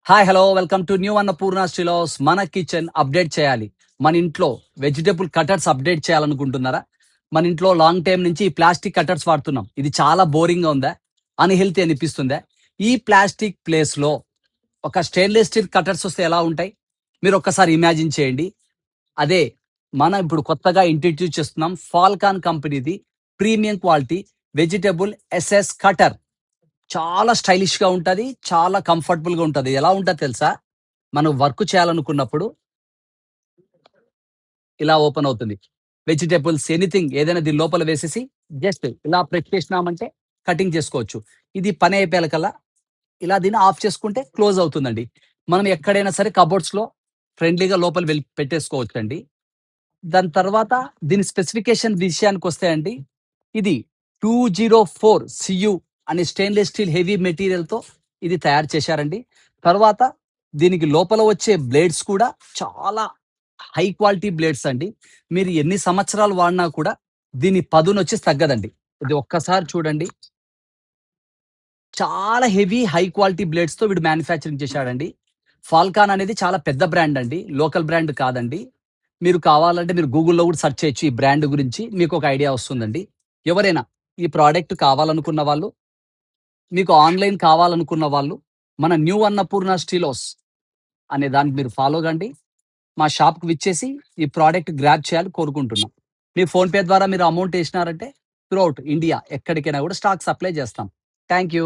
Hi hello welcome to new Annapurna స్టిలోస్. మన kitchen update చేయాలి. మన ఇంట్లో వెజిటబుల్ కటర్స్ అప్డేట్ చేయాలనుకుంటున్నారా? మన ఇంట్లో లాంగ్ టైం నుంచి ఈ ప్లాస్టిక్ కటర్స్ వాడుతున్నాం. ఇది చాలా బోరింగ్గా ఉందా? అన్‌హెల్తీ అనిపిస్తుందా? ఈ ప్లాస్టిక్ ప్లేస్లో ఒక స్టెయిన్లెస్ స్టీల్ కటర్స్ వస్తే ఎలా ఉంటాయి? మీరు ఒక్కసారి ఇమాజిన్ చేయండి. అదే మనం ఇప్పుడు కొత్తగా ఇంట్రడ్యూస్ చేస్తున్నాం ఫాల్కాన్ కంపెనీది premium quality vegetable SS cutter. చాలా స్టైలిష్‌గా ఉంటది. చాలా కంఫర్టబుల్‌గా ఉంటది. ఎలా ఉంటది తెలుసా? మనం వర్క్ చేయాలనుకున్నప్పుడు ఇలా ఓపెన్ అవుతుంది. వెజిటబుల్స్ ఎనీథింగ్ ఏదైనా దీని లోపల వేసేసి జస్ట్ ఇలా ప్రెస్ చేసినామంటే కటింగ్ చేసుకోవచ్చు. ఇది పని అయిపోయాకల్లా ఇలా దీన్ని ఆఫ్ చేసుకుంటే క్లోజ్ అవుతుందండి. మనం ఎక్కడైనా సరే కబోర్డ్స్‌లో ఫ్రెండ్లీగా లోపల పెట్టేసుకోవచ్చండి. దాని తర్వాత దీని స్పెసిఫికేషన్ విషయానికొస్తే అండి, ఇది 204 సియు అనే స్టెయిన్‌లెస్ స్టీల్ హెవీ మెటీరియల్‌తో ఇది తయారు చేశారండి. తర్వాత దీనికి లోపల వచ్చే బ్లేడ్స్ కూడా చాలా హై క్వాలిటీ బ్లేడ్స్ అండి. మీరు ఎన్ని సంవత్సరాలు వాడినా కూడా దీని పదునొచ్చేసి తగ్గదండి. ఇది ఒక్కసారి చూడండి. చాలా హెవీ హై క్వాలిటీ బ్లేడ్స్‌తో వీడు మ్యానుఫ్యాక్చరింగ్ చేశాడండి. ఫాల్కాన్ అనేది చాలా పెద్ద బ్రాండ్ అండి. లోకల్ బ్రాండ్ కాదండి. మీరు కావాలంటే మీరు గూగుల్‌లో కూడా సెర్చ్ చేయొచ్చు ఈ బ్రాండ్ గురించి. మీకొక ఐడియా వస్తుందండి. ఎవరైనా ఈ ప్రొడక్ట్ కావాలనుకున్న వాళ్ళు, మీకు ఆన్‌లైన్ కావాలనుకున్న వాళ్ళు, మన న్యూ అన్నపూర్ణ స్టిలోస్ అనే దానికి మీరు ఫాలో కండి. మా షాప్‌కి విచ్చేసి ఈ ప్రొడక్ట్ గ్రాబ్ చేయాలని కోరుకుంటున్నాం. మీ ఫోన్‌పే ద్వారా మీరు అమౌంట్ ఏసినారంటే త్రూ ఔట్ ఇండియా ఎక్కడికైనా కూడా స్టాక్ సప్లై చేస్తాం. Thank you.